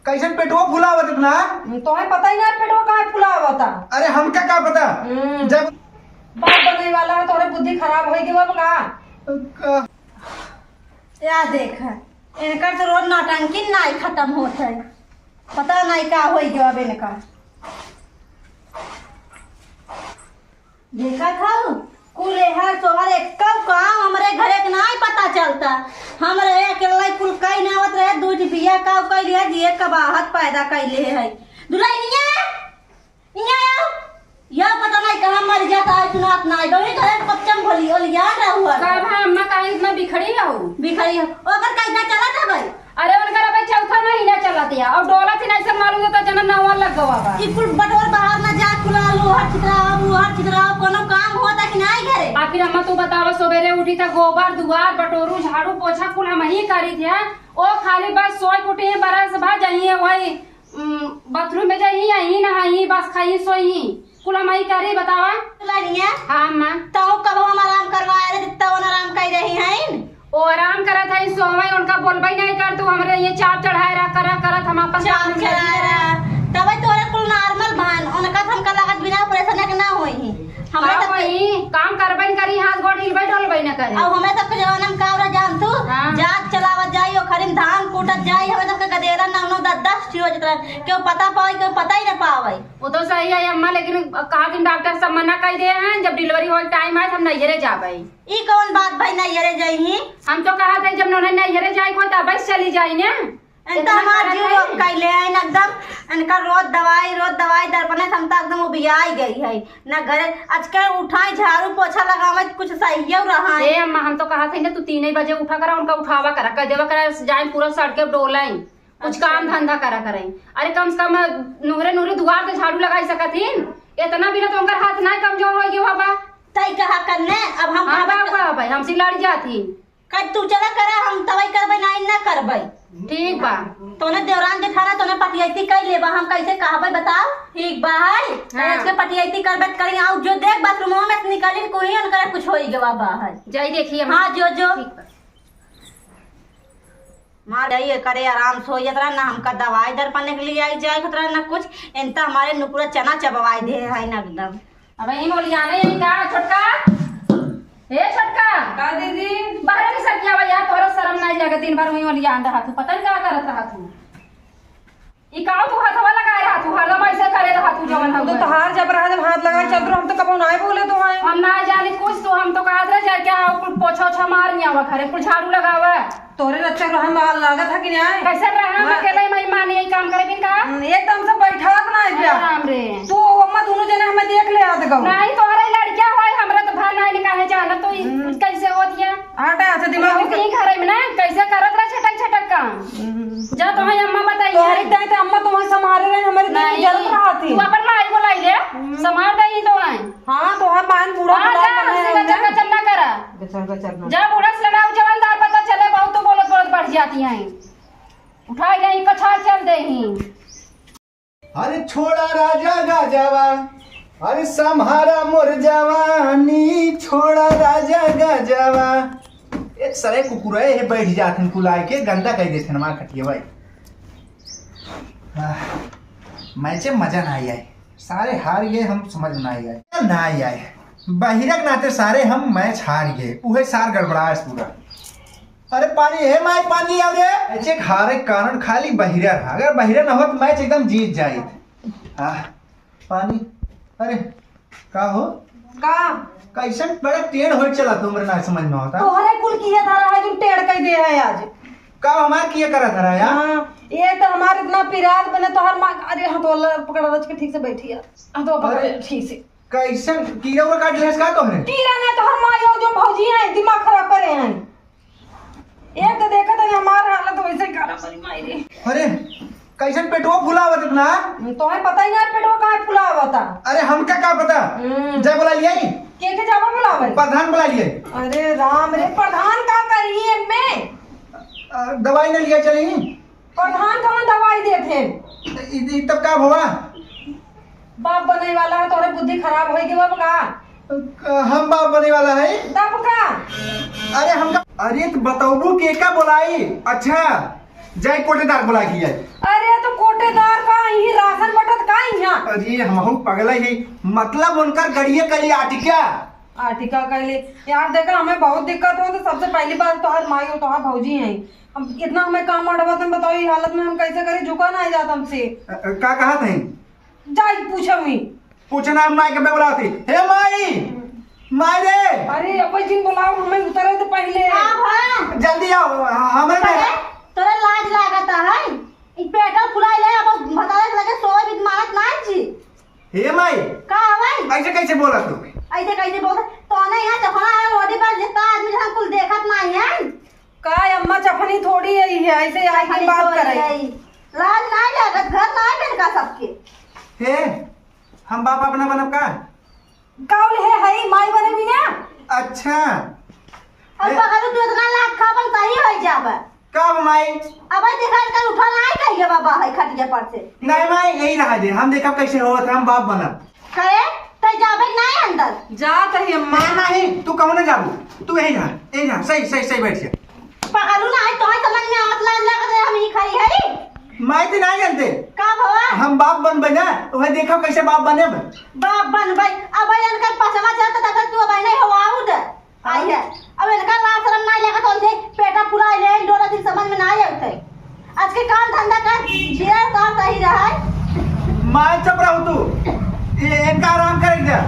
कैसे पेटवा फुला हुआ इतना? तुम्हें पता ही ना पेटवा कहाँ फुला हुआ था। अरे हमका क्या पता। जब बाप बनने वाला है तोरे बुद्धि खराब होगी बाप का। या देख इनकर तो रोज नौटंकी नहीं खत्म होता है, पता नहीं का हो गया अब इनका। देखा खाऊ कुल है सोहर एक काम हमरे घरे के नहीं पता चलता। हमरे अकेला कुल कई ना आवत रहे, दूध बिया का कैले है जिए कबाहत पैदा कैले है। दुलाइनिया इया या पता नहीं कहां मर जाता है, सुनात नहीं गई घरे कच्चम भोली ओलिया रहू है। का अम्मा काहे इतना बिखड़ी रहू बिखरी ओकर कैसा चलत है भाई? अरे उनका अबे चौथा महीना चलत है और डोला से नहीं सब मालूम होता जना नवा लग गवा बा। ई कुल बटोर बाहर ना जा कुला लोहर छितरा कोनो काम होता कि नहीं घरे? आखिर अम्मा तू बतावा सवेरे उठी त गोबर दुआर बटोरू झाड़ू पोछा कुल हम ही करी थे। ओ खाली बस सोई कुटी बरस भा जाइए वही बाथरूम में जाइए यही नहाई बस खाई सोई कुल हम ही करी बतावा। लानिया हां अम्मा तो कब हम आराम करवाए रे तो आराम कर रही हैं ओ आराम करत है सोवे उनका बोलबई नहीं कर तू हमरे ये चाप चढ़ाए रहा करत हम अपन चाप चढ़ाए रहा तब तोरे कुल नॉर्मल भान उनका हमका लागत बिना ऑपरेशन के ना होई हमरा तो वही काम करबई करी हाथ गोड़ हिलबई डोलबई न करे। अब हमें सब के जवाना में कावरा जान तू जात चलावत जाई ओ खरिन धान कूटत जाई हमें सब के गदेरा 9 10 ठी हो जतरा क्यों पता पाई क्यों पता ही ना पावे। वो तो सही है अम्मा लेकिन कहा दिन डॉक्टर सब मना कर दे हैं जब डिलीवरी हो टाइम है हम नैहरे जाबई। ई कौन बात भाई नैहरे जाई? हम तो कहा था जब नोने नैहरे जाई को तब बस चली जाई ने इनका हमार जीव कैले है एकदम इनका रोज दवाई दर्पण क्षमता एकदम उबियाई गई है ना घरे आजकल उठाई झाड़ू पोछा लगावे कुछ सही रहा है। ए अम्मा हम तो कहा था ना तू 3 बजे उठा करा उनका उठावा करा कर देवा करा जाए पूरा सड़के डोलाई कुछ काम धंधा करा करे। अरे कम से कम नूरे दुआर पे झाड़ू लगाई सकथिन इतना भी ना तो उनका हाथ ना कमजोर हो गयो बाबा तई कहा करने अब हम भाई हमसे लड़ जाती कद तू चला करे हम तवई करबई नहीं ना करबई ठीक बा। तोने देवरान जेठाना तोने पटियती कर लेबा हम कैसे कहबई बताओ? ठीक बा है इसके पटियती करबत करी आउ जो देख बाथरूम में से निकलिन कोई उनकर कुछ होई गवा बाहर जाई देखिए हां जो मार जाइए करे आराम सो जतरा ना हमका दवाई दर्पण के लिए आई जाए खतरा ना कुछ इनता हमारे नुपुरा चना चबवाई दे है ना एकदम। अब यही बोली आना यही का छोटका ए छोटका का दीदी बाहर की सकिया भैया तोरा शर्म नहीं लगे दिन भर वही वाली आंद रहा तू पता नहीं क्या करत रहा तू ई काऊ तू हाथवा लगा रहा तू हरदम ऐसे करे रहा तू जवन तो तहार जब रहा जब हाथ लगाए चल हम तो कबो नहीं बोले तो आए हम ना जाने कुछ तो हम तो कहत रहे जा क्या कुल पोछा मार नहीं आवा खरे कुल झाड़ू लगावा तोरे रक्षा हम लागत है कि नहीं कैसे रहा हम अकेले मेहमान यही काम करे बिन का एकदम से बैठात ना क्या राम रे तू अम्मा दोनों जने हमें देख ले आत गौ नहीं तोहरा लड़कियां होय हमरा तो भान नहीं निकाले जाना तो कैसे होत है हटा अच्छा दिमाग में कहीं घर में ना कैसे करत रहा छटक काम जा तो है अम्मा बताइए तोहरे टाइम तो अम्मा तुम्हें संभाले रहे हमारी नहीं जरूरत रहती तू अपन माई बोलाई ले संभाल दई तो है हां तो हम मान पूरा कचर ना करा जब उड़स लगाओ जवानदार पता चले बहुत तो बोलत बढ़ जाती हैं उठाई नहीं कछाड़ चल दे ही। अरे छोड़ा राजा गाजावा अरे सम्हारा मोर जवानी छोड़ा राजा गाजावा एक सरे कुकुर है बैठ जाते कुलाए के गंदा कह देते हमारे खटिया भाई मैचे मजा ना आए सारे हार गए हम समझ ना आए बहिरक नाते सारे हम मैच हार गए उहे सार गड़बड़ा है पूरा। अरे पानी है मैच पानी आओ रे ऐसे हारे कारण खाली बहिरा रहा अगर बहिरा ना हो तो मैच एकदम जीत जाए। पानी अरे का हो का कैसन बड़ा टेढ़ हो चला तुमरे ना समझ में होता तोहरे कुल किया धारा है तुम टेढ़ कह दे है आज का हमार किया करा था यार। हां ये तो हमारे इतना पिरात बने तो हर मां अरे हथौला पकड़ रच के ठीक से बैठी है हथौला पकड़ ठीक से कैसन कीड़ा वो काट लेस का तोहरे कीड़ा ने तो हर मां यो जो भौजी है दिमाग खराब करे हैं एक तो देखा था हमारा हालत वैसे ही करा परी मायरे। अरे कैसन पेटवा फुला हुआ इतना तुम्हें पता ही ना पेटवा कहाँ फुला हुआ था। अरे हमका क्या पता जय बुला लिया के जावा बुला भाई प्रधान बुला लिए। अरे राम रे प्रधान का करिए मैं दवाई न लिया चली प्रधान कौन दवाई देते तब का हुआ बाप बनने वाला है तोरे बुद्धि खराब होगी बाप का हम बाप बने वाला है तब का अरे हमका अरे तो बताऊबू के का बुलाई अच्छा जय कोटेदार बुला की है अरे तो अरे हमहू पगला ही मतलब उनकर गड़िए कली आटिका आर्टिका कहले यार देखा हमें बहुत दिक्कत हो तो सबसे पहली बात तो हर माई हो तो भौजी हैं। हम इतना हमें काम अड़वा तुम बताओ ये हालत में हम कैसे करें, झुका ना जाता हमसे। का कहा थे जाई पूछो मी पूछना हम माई के पे बुलाती हे माई माई रे अरे अब जिन बुलाओ हमें उतरे तो पहले जल्दी आओ हमें तोरे लाज लागत है ई पेटा फुलाई ले अब बतावे लगे सोए भी मारत ना छी। हे माई का हवे ऐसे कैसे बोला तू ऐसे कैसे बोल तो नहीं है जफना है रोडी पर जितना आदमी हम कुल देखत नहीं है का अम्मा चफनी थोड़ी है ऐसे आई की बात करे। लाज नहीं लागत घर ना है का सबके हे हम बाप अपना बनब का काउल है माई बने भी ना। अच्छा अब बगल तू इतना लाख खाबन सही हो जाबे कब माई अब देखा कर उठा नहीं कहिए बाबा है खटिया पर से नहीं माई यही रहा दे हम देखा कैसे हो हम बाप बनब कहे तो जाबे नहीं अंदर जा कही अम्मा नहीं तू कहो ना जाबू तू यही रहा सही सही सही बैठ जा पकड़ू ना तो समझ में आवत लागत है हम ही खड़ी है माई तो नहीं जानते का भवा हम बाप बन बना वह देखो कैसे बाप बने बाप बन भाई अब इनका पसमा चलता था तू अब नहीं हो आउद आई है अब इनका लाभ शर्म नहीं लगा तो ऐसे पेटा फुला ले डोरा दिन समझ में नहीं आते आज के काम धंधा कर जीरा काम सही रहा है माई चुप रहो तू ये इनका आराम करेगा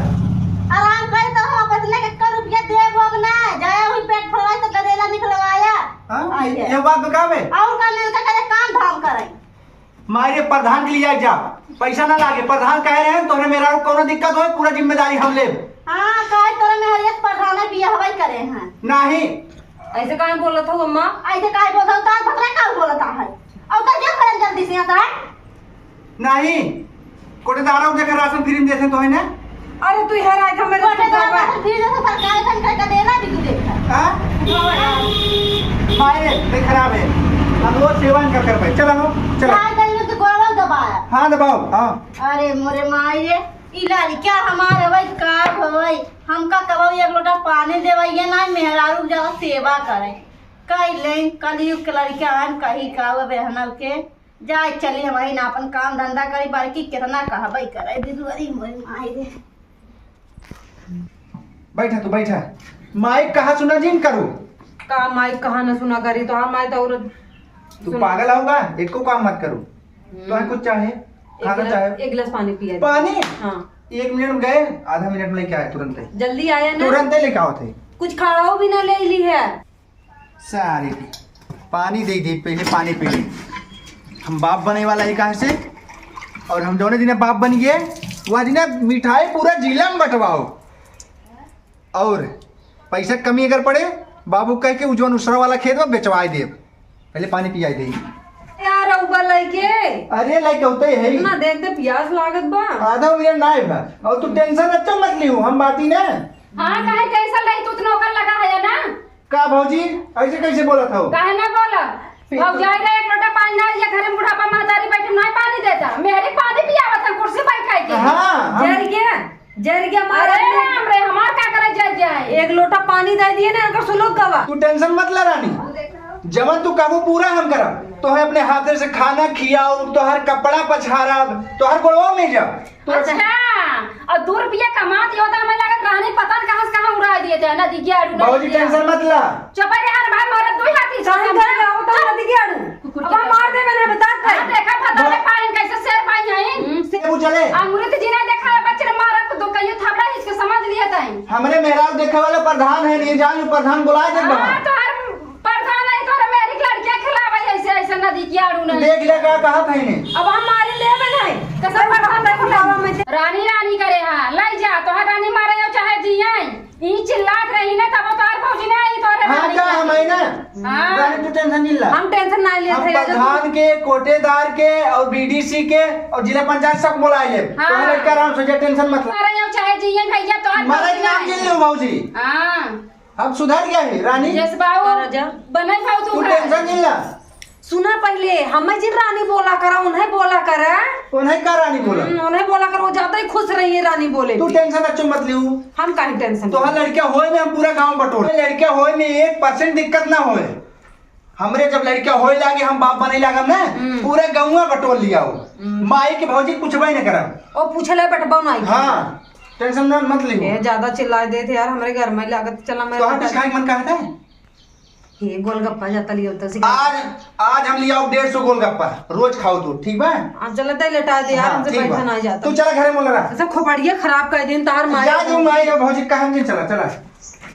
आराम कर तो हम बदले के कर रुपया दे भोग ना जाया हुई पेट फुलाए तो गदेला निकलवाया हाँ ये बात बतावे और करने का करे काम धाम करे मारे प्रधान के लिए जा पैसा ना लागे प्रधान कह रहे हैं तो मेरा कोनो दिक्कत हो पूरा जिम्मेदारी हम ले। हाँ कहे तोरे में हर एक प्रधान बिया हवाई करे हैं नहीं ऐसे काहे बोला था अम्मा ऐसे काहे बोलता तार भतरा का बोलता है और तो क्या करें जल्दी से आता है नहीं कोटेदारों के राशन फ्री में देते तो है ना अरे तू है राय मेरे कोटेदार फिर जैसे सरकार बन कर देना भी तू देखा हां मारे नहीं खराब है हम वो सेवन कर भाई चलो चलो चाय दही तो गोड़ा दबाया हाँ दबाओ हाँ अरे मोरे माई रे ई लड़का हमारे भाई का होई हमका कबो एक लोटा पानी देवैया ना मेहरारू जब सेवा करे कई ले कलयुग के लड़का आन कही का बहनल के जाए चली हमारी ना अपन काम धंधा करी बाकी कितना कहबई करे दिलवरी मोरे माई रे बैठा तू बैठा माइक कहा सुना जिन करूँ का माई कहा न सुना करी तो हाँ माई तो और तू पागल होगा एक को काम मत करूँ तो कुछ चाहे खाना चाहे एक गिलास पानी पिया पानी हाँ 1 मिनट में गए आधा मिनट में लेके आए तुरंत ही जल्दी आया ना तुरंत ही लेके आओ थे कुछ खाओ भी ना ले ली है सारी पानी दे दी पहले पानी पी ली हम बाप बने वाला है कहाँ से और हम दोनों दिन बाप बन गए वह दिन मिठाई पूरा जिला में बंटवाओ और पैसा कमी अगर पड़े बाबू कह के उजवन उसरा वाला खेत में बेचवाए दे पहले पानी पियाई दे यार ऊपर लेके अरे लाइक होते है ना देख दे प्यास लागत बा आधा मिनट ना है बा और तू टेंशन अच्छा मत लियो हम बाती ना हाँ काहे कैसा लई तू नौकर लगा है ना का भौजी ऐसे कैसे बोला था काहे ना बोला अब जाए रे एक लोटा पानी ना ये घर में बुढ़ापा महतारी बैठे नहीं पानी देता मेरे पानी पियावत है कुर्सी बैठाई के हाँ जर गया मारे राम रे हमार का करे जज जाए एक लोटा पानी दे दिए ना अगर सुनो गवा तू टेंशन मत ले रानी जवन तू काबू पूरा हम करब तो है अपने हाथ से खाना खियाओ तो हर कपड़ा पछाड़ब तो हर गोड़वा में जा अच्छा और 2 रुपया कमाती होता हमें लगा कहानी पता न कहां से कहां उड़ा दिए थे ना दिखिया बाबूजी टेंशन मत ला चुप रे यार भाई मारे 2 हाथी सारे घर आओ तो नदी के आड़ू अब हम मार दे मैंने बता दे देखा पता ले पाइन कैसे शेर पाई है से वो चले अंगूरी जी ने देखा बच्चे मारा तो कहियो थाबड़ा इसके समझ लिया था हमरे मेहराब देखे वाले प्रधान है नहीं जान प्रधान बुलाए दे हां तो हर प्रधान है तो मेरी लड़कियां खिलावे ऐसे ऐसे नदी की आड़ू नहीं देख ले का कहा था इन्हें अब हम मारे ले में नहीं कैसे प्रधान देखो लावा में रानी रानी करे हां लाई जा तो रानी मारे हो चाहे जियाई ई चिल्लात रही ना तब तो फौजी ने आई तो हां जा हम है ना हां रानी तू टेंशन नहीं ला हम टेंशन ना ले हम थे प्रधान के कोटेदार के और बीडीसी के और जिला पंचायत सब बुलाए ले तो हाँ। लड़का आराम से टेंशन मत ला मारे हो चाहे जियाई भैया तो मारा नाम जिन लो बाबूजी हां अब सुधर गया है रानी जस बाबू राजा बनाई पाऊ तू तू टेंशन नहीं ला सुना पहले हमें जिन रानी बोला करा उन्हें बोला करा उन्हें का रानी बोला उन्हें बोला कर वो ज्यादा ही खुश रही है रानी बोले तू टेंशन अच्छो मत लियो हम काहे टेंशन तो हर लड़कियां होए में हम पूरा गांव बटोरे लड़कियां होए में 1% दिक्कत ना होए हमरे जब लड़का होए लागे हम बाप बने लागम ना पूरे गाँव बटोल लिया हो माई के भौजी पूछबे न करम ओ पूछले बटबा नहीं हाँ टेंशन ना मत लियो ये ज्यादा चिल्ला दे थे यार हमारे घर में लागत चला मैं तो हम कुछ खाए मन कहता है ये गोलगप्पा जाता लियो तो से आज हम लिया 150 गोलगप्पा रोज खाओ तू ठीक बा आज चलता ही लेटा दे यार हमसे ठीक पैसा बा। नहीं जाता तू चला घरे मोल रहा सब खोपड़िया खराब कर दिन तार मार जा जो माई और भौजी कहां नहीं चला चला